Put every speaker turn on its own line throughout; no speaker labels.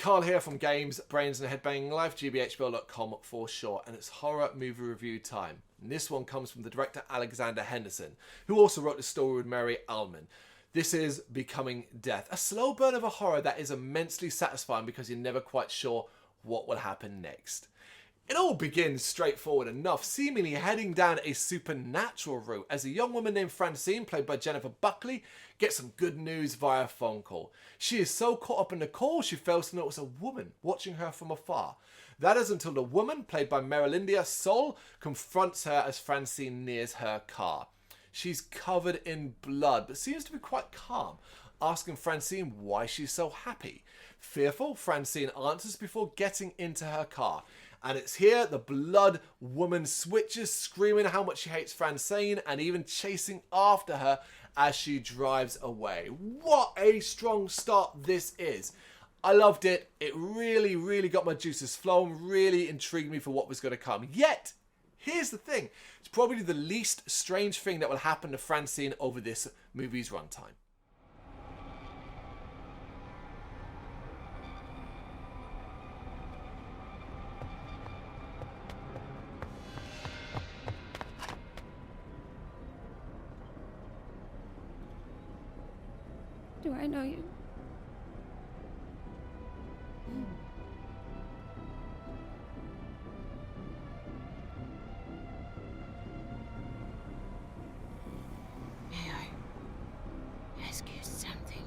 Carl here from Games, Brains and Head-Banging Life, gbhblofficial.com for short, and it's horror movie review time. And this one comes from the director Alexander Henderson, who also wrote the story with Mary Allman. This is Becoming Death, a slow burn of a horror that is immensely satisfying because you're never quite sure what will happen next. It all begins straightforward enough, seemingly heading down a supernatural route as a young woman named Francine, played by Jennifer Buckley, gets some good news via phone call. She is so caught up in the call she fails to notice a woman watching her from afar. That is until the woman, played by Merilinda Sol, confronts her as Francine nears her car. She's covered in blood but seems to be quite calm, asking Francine why she's so happy. Fearful, Francine answers before getting into her car. And it's here the blood woman switches, screaming how much she hates Francine and even chasing after her as she drives away. What a strong start this is. I loved it. It really got my juices flowing, really intrigued me for what was going to come. Yet, here's the thing. It's probably the least strange thing that will happen to Francine over this movie's runtime.
Do I know you?
May I ask you something?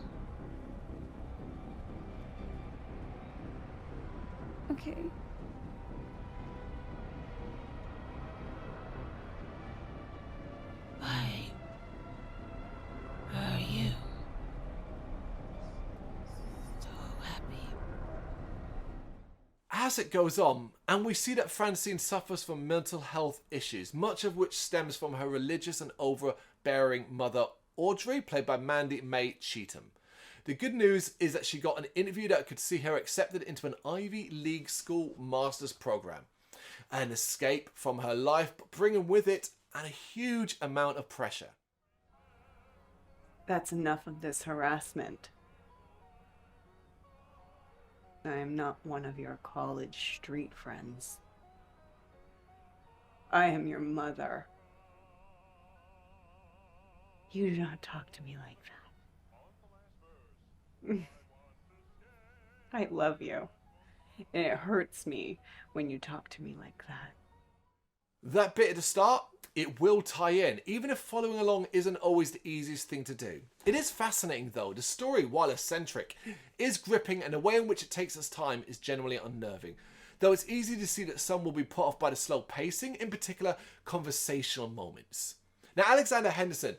Okay.
Why are you so happy?
As it goes on, and we see that Francine suffers from mental health issues, much of which stems from her religious and overbearing mother, Audrey, played by Mandy May Cheatham. The good news is that she got an interview that could see her accepted into an Ivy League school master's program. An escape from her life, but bringing with it a huge amount of pressure.
That's enough of this harassment. I am not one of your college street friends. I am your mother. You do not talk to me like that. I love you, and it hurts me when you talk to me like that.
That bit at the start, it will tie in, even if following along isn't always the easiest thing to do. It is fascinating though. The story, while eccentric, is gripping, and the way in which it takes its time is generally unnerving. Though it's easy to see that some will be put off by the slow pacing, in particular conversational moments. Now, Alexander Henderson,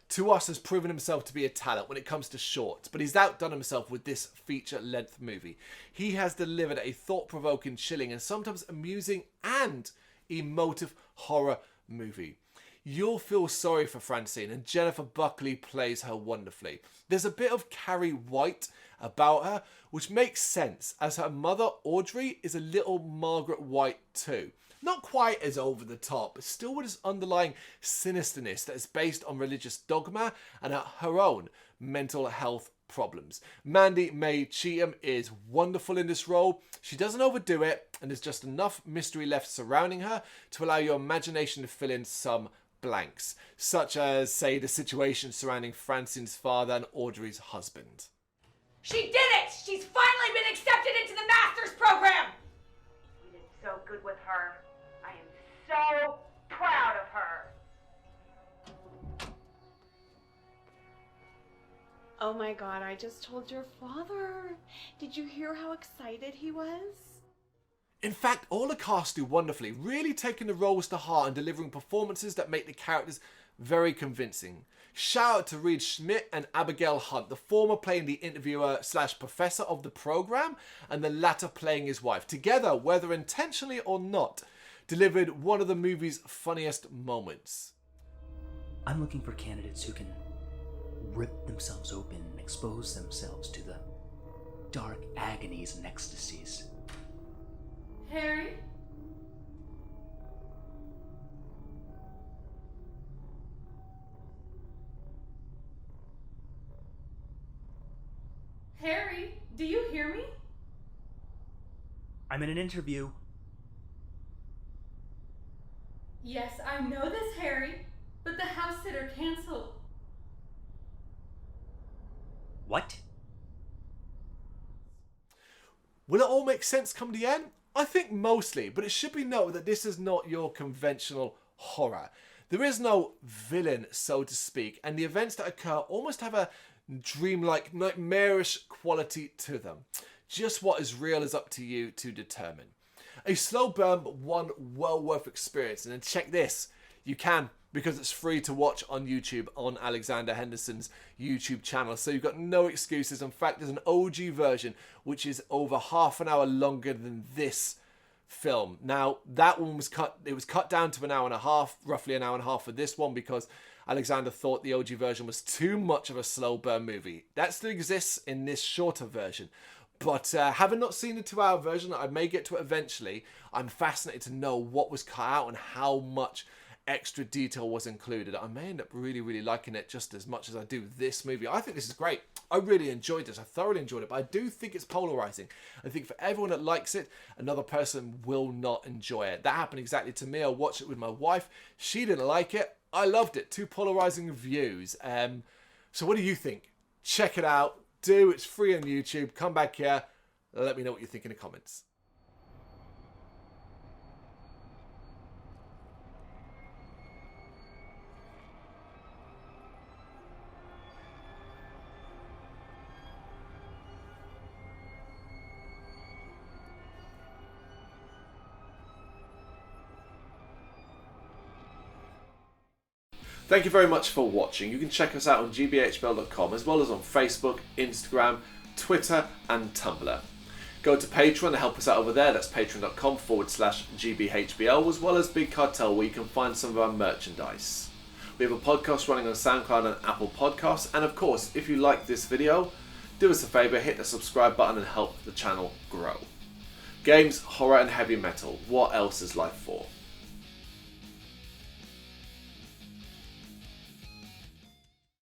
to us, has proven himself to be a talent when it comes to shorts, but he's outdone himself with this feature-length movie. He has delivered a thought-provoking, chilling, and sometimes amusing and emotive horror movie. You'll feel sorry for Francine, and Jennifer Buckley plays her wonderfully. There's a bit of Carrie White about her, which makes sense, as her mother, Audrey, is a little Margaret White too. Not quite as over the top, but still with this underlying sinisterness that is based on religious dogma and her own mental health problems. Mandy May Cheatham is wonderful in this role. She doesn't overdo it, and there's just enough mystery left surrounding her to allow your imagination to fill in some blanks, such as, say, the situation surrounding Francine's father and Audrey's husband.
She did it! She's finally been accepted into the master's program! We did so good with her. I am so proud of her.
Oh my God, I just told your father. Did you hear how excited he was?
In fact, all the cast do wonderfully, really taking the roles to heart and delivering performances that make the characters very convincing. Shout out to Reed Schmidt and Abigail Hunt, the former playing the interviewer / professor of the program, and the latter playing his wife. Together, whether intentionally or not, delivered one of the movie's funniest moments.
I'm looking for candidates who can rip themselves open and expose themselves to the dark agonies and ecstasies.
Harry? Harry, do you hear me?
I'm in an interview.
Yes, I know this, Harry, but the house sitter canceled.
What?
Will it all make sense come the end? I think mostly, but it should be noted that this is not your conventional horror. There is no villain, so to speak, and the events that occur almost have a dreamlike, nightmarish quality to them. Just what is real is up to you to determine. A slow burn, but one well worth experience. And then check this, you can, because it's free to watch on YouTube on Alexander Henderson's YouTube channel. So you've got no excuses. In fact, there's an OG version which is over half an hour longer than this film. Now, that one was cut down to an hour and a half, roughly an hour and a half for this one, because Alexander thought the OG version was too much of a slow burn movie. That still exists in this shorter version. But having not seen the 2-hour version, I may get to it eventually. I'm fascinated to know what was cut out and how much extra detail was included. I may end up really, really liking it just as much as I do this movie. I think this is great. I really enjoyed this. I thoroughly enjoyed it, but I do think it's polarizing. I think for everyone that likes it, another person will not enjoy it. That happened exactly to me. I watched it with my wife. She didn't like it. I loved it. Two polarizing views. So what do you think? Check it out. It's free on YouTube. Come back here. Let me know what you think in the comments. Thank you very much for watching. You can check us out on gbhbl.com as well as on Facebook, Instagram, Twitter and Tumblr. Go to Patreon to help us out over there. That's patreon.com/gbhbl, as well as Big Cartel, where you can find some of our merchandise. We have a podcast running on SoundCloud and Apple Podcasts. And of course, if you like this video, do us a favour, hit the subscribe button and help the channel grow. Games, horror and heavy metal. What else is life for?